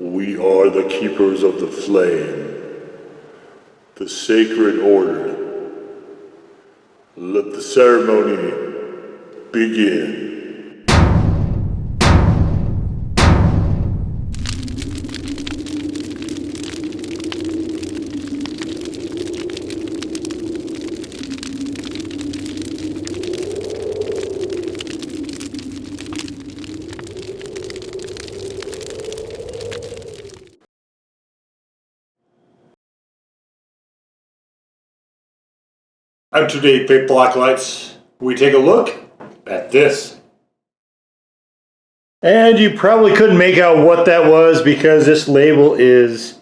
We are the keepers of the flame, the sacred order. Let the ceremony begin. And today, Big Black Lights, we take a look at this. And you probably couldn't make out what that was because this label is...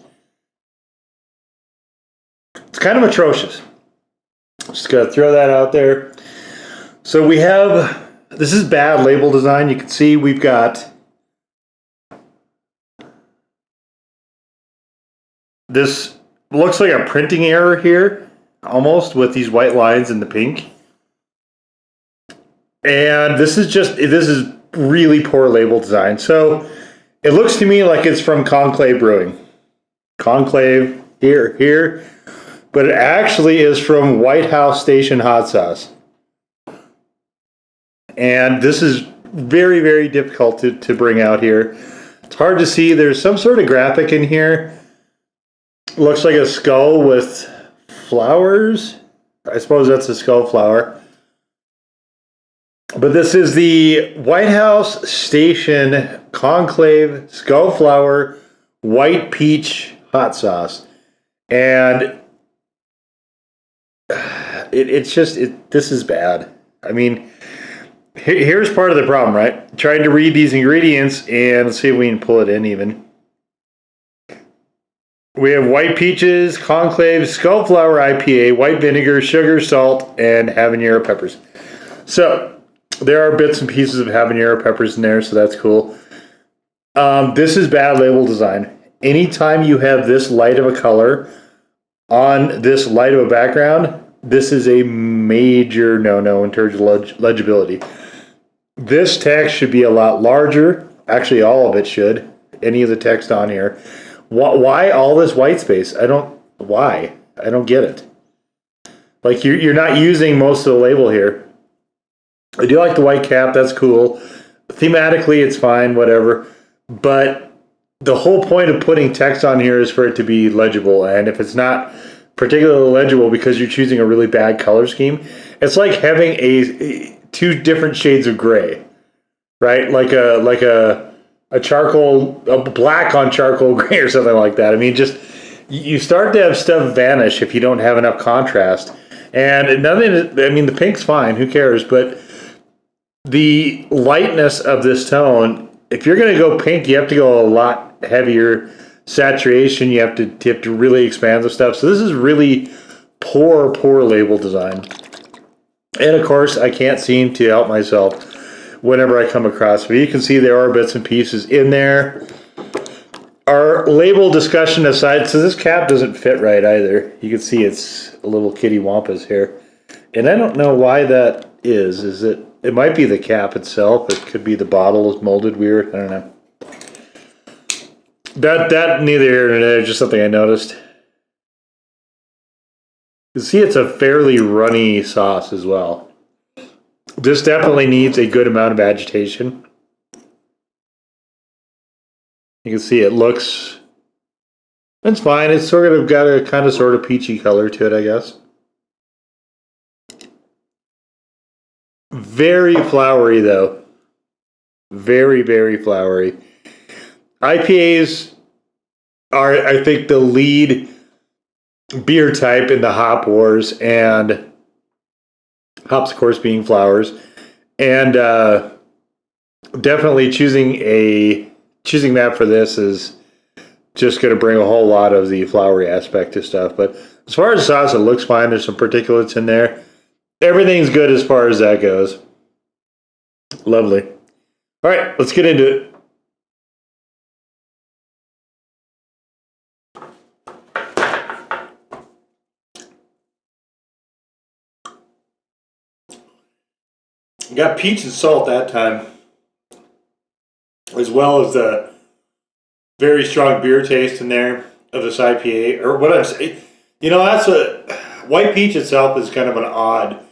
it's kind of atrocious. Just gotta throw that out there. So we have... this is bad label design. You can see we've got... this looks like a printing error here. Almost, with these white lines in the pink. And this is really poor label design. So it looks to me like it's from Conclave Brewing. Conclave here. But it actually is from Whitehouse Station Hot Sauce. And this is very, very difficult to bring out here. It's hard to see. There's some sort of graphic in here. Looks like a skull with flowers. I suppose that's a skullflower. But this is the Whitehouse Station Conclave Skullflower White Peach Hot Sauce. And this is bad. I mean, here's part of the problem, right? Trying to read these ingredients and let's see if we can pull it in even. We have white peaches, conclave, skullflower IPA, white vinegar, sugar, salt, and habanero peppers. So there are bits and pieces of habanero peppers in there, so that's cool. This is bad label design. Anytime you have this light of a color on this light of a background, this is a major no-no in terms of legibility. This text should be a lot larger. Actually, all of it should. Any of the text on here. Why all this white space? Why? I don't get it. Like, you're not using most of the label here. I do like the white cap. That's cool. Thematically, it's fine, whatever. But the whole point of putting text on here is for it to be legible. And if it's not particularly legible because you're choosing a really bad color scheme, it's like having two different shades of gray, right? Like a black on charcoal gray or something like that. I mean, just, you start to have stuff vanish if you don't have enough contrast. And the pink's fine, who cares? But the lightness of this tone, if you're going to go pink, you have to go a lot heavier saturation. You have to really expand the stuff. So this is really poor label design. And of course, I can't seem to help myself whenever I come across it. But you can see there are bits and pieces in there. Our label discussion aside, so this cap doesn't fit right either. You can see it's a little kitty wampus here. And I don't know why that is. It might be the cap itself. It could be the bottle is molded weird. I don't know. That neither here nor there, just something I noticed. You can see it's a fairly runny sauce as well. This definitely needs a good amount of agitation. You can see it looks... it's fine. It's sort of got a kind of peachy color to it, I guess. Very flowery, though. Very, very flowery. IPAs are, I think, the lead beer type in the hop wars, and hops, of course, being flowers, and definitely choosing that for this is just going to bring a whole lot of the flowery aspect to stuff. But as far as sauce, it looks fine. There's some particulates in there. Everything's good as far as that goes. Lovely. All right, let's get into it. Got peach and salt that time, as well as the very strong beer taste in there of this IPA. Or what I'm saying, that's white peach itself is kind of an odd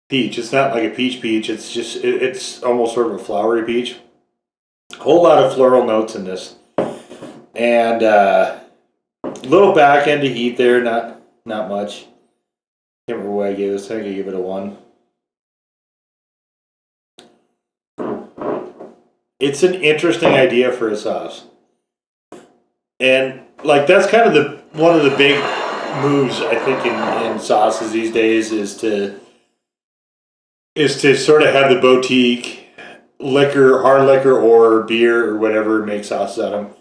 peach. It's not like a peach. It's just it's almost sort of a flowery peach. A whole lot of floral notes in this, and little back end of heat there. Not much. Can't remember what I gave this. I think I gave it a 1. It's an interesting idea for a sauce, and like that's kind of one of the big moves I think in sauces these days is to sort of have the boutique liquor, hard liquor, or beer or whatever, make sauces out of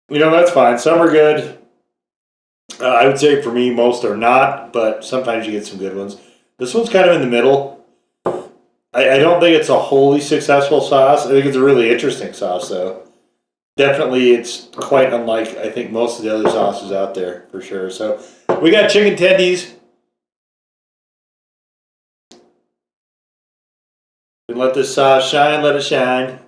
them. That's fine. Some are good. I would say for me, most are not, but sometimes you get some good ones. This one's kind of in the middle. I don't think it's a wholly successful sauce. I think it's a really interesting sauce, though. Definitely, it's quite unlike, I think, most of the other sauces out there, for sure. So, we got chicken tendies. And let this sauce shine, let it shine.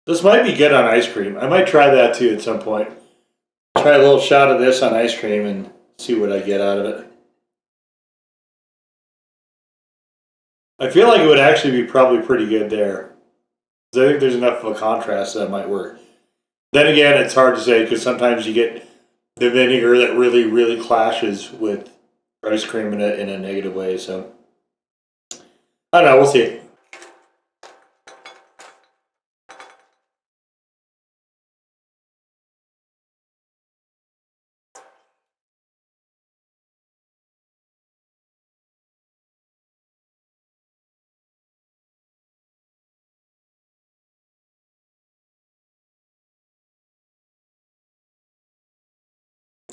This might be good on ice cream. I might try that, too, at some point. Try a little shot of this on ice cream and see what I get out of it. I feel like it would actually be probably pretty good there. I think there's enough of a contrast that might work. Then again, it's hard to say because sometimes you get the vinegar that really, really clashes with ice cream in a negative way. So I don't know. We'll see.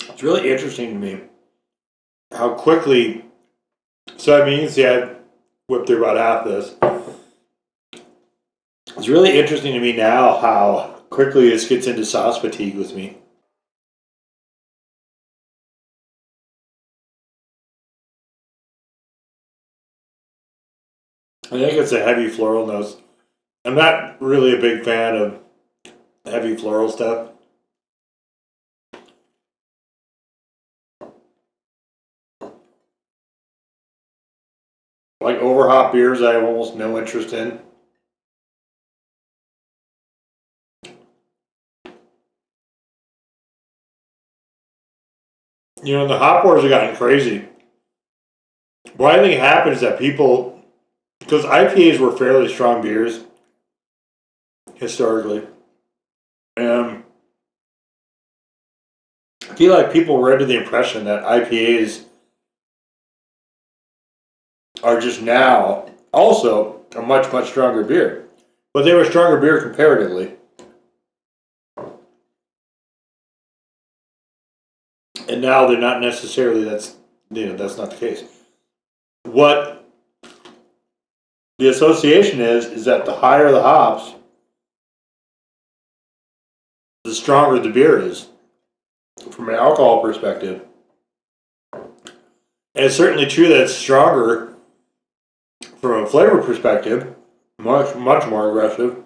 It's really interesting to me how quickly. So I mean, you can see I whipped through about half this. It's really interesting to me now how quickly this gets into sauce fatigue with me. I think it's a heavy floral nose. I'm not really a big fan of heavy floral stuff. Like overhop beers, I have almost no interest in. The hop wars have gotten crazy. What I think happens is that people, because IPAs were fairly strong beers historically, I feel like people were under the impression that IPAs are just now also a much, much stronger beer. But they were stronger beer comparatively. And now they're not necessarily, that's not the case. What the association is that the higher the hops, the stronger the beer is from an alcohol perspective. And it's certainly true that it's stronger from a flavor perspective, much, much more aggressive.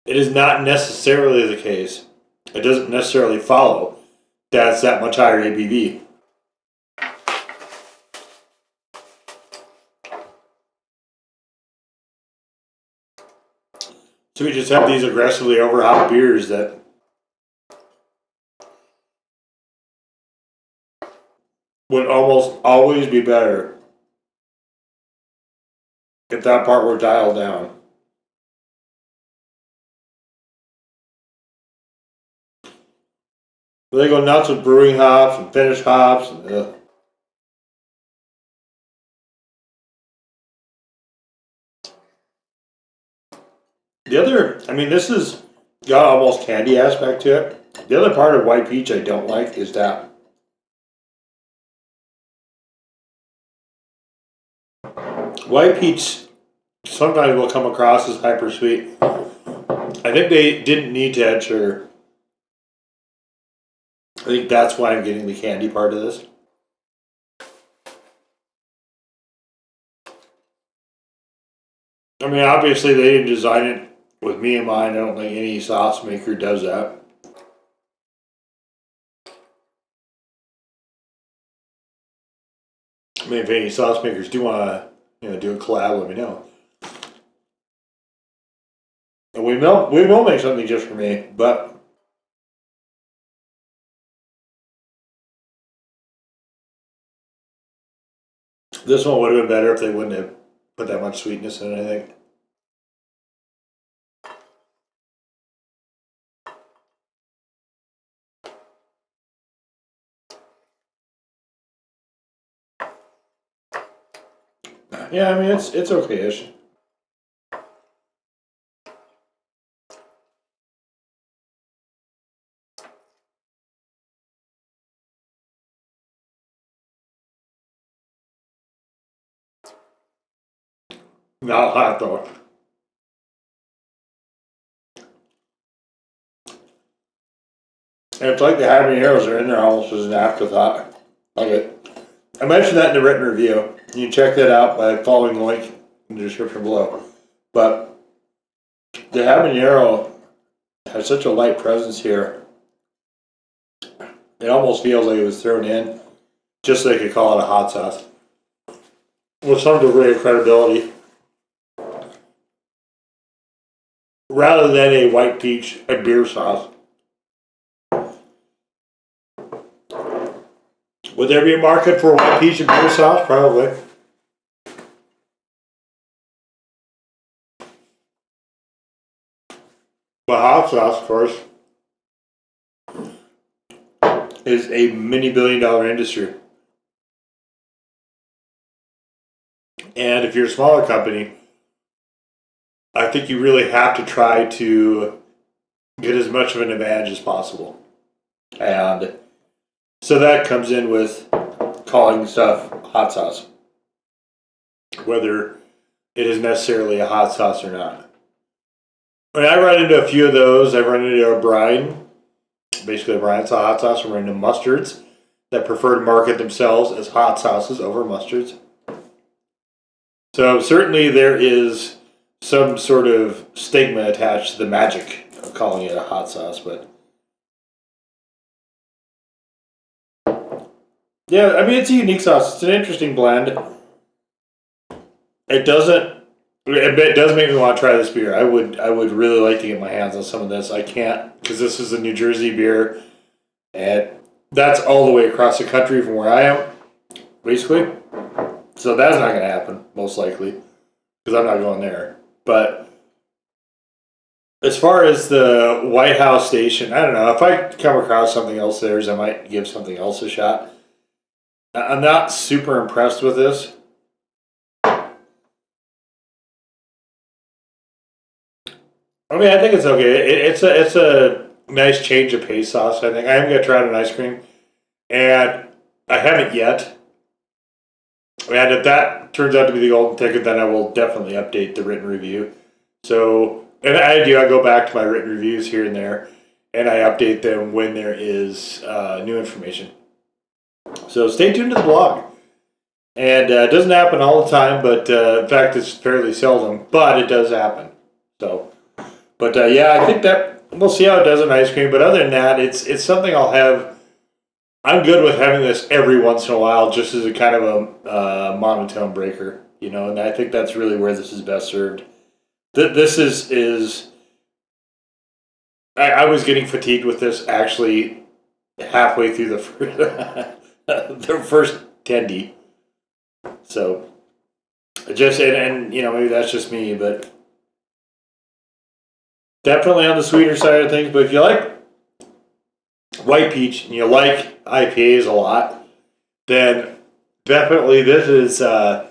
It is not necessarily the case. It doesn't necessarily follow that it's that much higher ABV. So we just have these aggressively overhop beers that would almost always be better if that part were dialed down. But they go nuts with brewing hops and finished hops. And, the other, this has got almost candy aspect to it. The other part of white peach I don't like is that white peach sometimes will come across as hyper sweet. I think they didn't need to add sugar. I think that's why I'm getting the candy part of this. I mean, obviously they didn't design it with me in mind. I don't think any sauce maker does that. I mean, if any sauce makers do want to, do a collab, let me know. And we will make something just for me, but this one would have been better if they wouldn't have put that much sweetness in it, I think. Yeah, I mean it's okay-ish. Not hot though. And it's like the habaneros are in there almost as an afterthought. Okay. I mentioned that in the written review. You can check that out by following the link in the description below. But the habanero has such a light presence here. It almost feels like it was thrown in just so they could call it a hot sauce. With some degree of credibility. Rather than a white peach and beer sauce. Would there be a market for white peach and beer sauce? Probably. But hot sauce, of course, is a mini billion-dollar industry. And if you're a smaller company, I think you really have to try to get as much of an advantage as possible. And so that comes in with calling stuff hot sauce, whether it is necessarily a hot sauce or not. I mean, I run into a few of those. I've run into a brine. Basically, a brine's a hot sauce. I run into mustards that prefer to market themselves as hot sauces over mustards. So certainly there is some sort of stigma attached to the magic of calling it a hot sauce, but yeah, I mean it's a unique sauce. It's an interesting blend. It does make me want to try this beer. I would really like to get my hands on some of this. I can't because this is a New Jersey beer, and that's all the way across the country from where I am, basically. So that's not going to happen, most likely, because I'm not going there. But as far as the Whitehouse station, I don't know. If I come across something else theirs, I might give something else a shot. I'm not super impressed with this. I mean, I think it's okay. It's a nice change of pace sauce, I think. I am going to try it on ice cream. And I haven't yet. And if that turns out to be the golden ticket, then I will definitely update the written review. So, and I go back to my written reviews here and there, and I update them when there is new information. So stay tuned to the blog. And it doesn't happen all the time, but in fact, it's fairly seldom, but it does happen. So, but yeah, I think that we'll see how it does in ice cream. But other than that, it's something I'll have. I'm good with having this every once in a while, just as a kind of a monotone breaker, and I think that's really where this is best served. This is I was getting fatigued with this actually halfway through the the first tendy. So just and maybe that's just me, but definitely on the sweeter side of things. But if you like white peach and you like IPAs a lot, then definitely this is a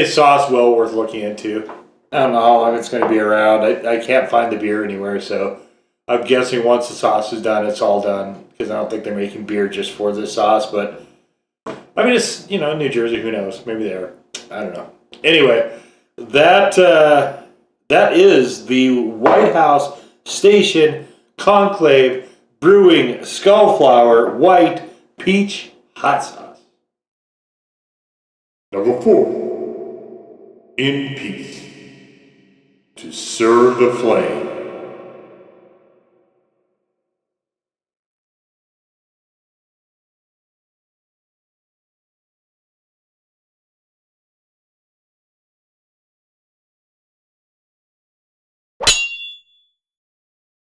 sauce well worth looking into. I don't know how long it's going to be around. I can't find the beer anywhere, so I'm guessing once the sauce is done, it's all done, because I don't think they're making beer just for this sauce. But I mean, it's New Jersey. Who knows? Maybe they are. I don't know. Anyway, that is the Whitehouse Station Conclave Brewing Skullflower White Peach Hot Sauce. Number 4. In peace. to serve the flame.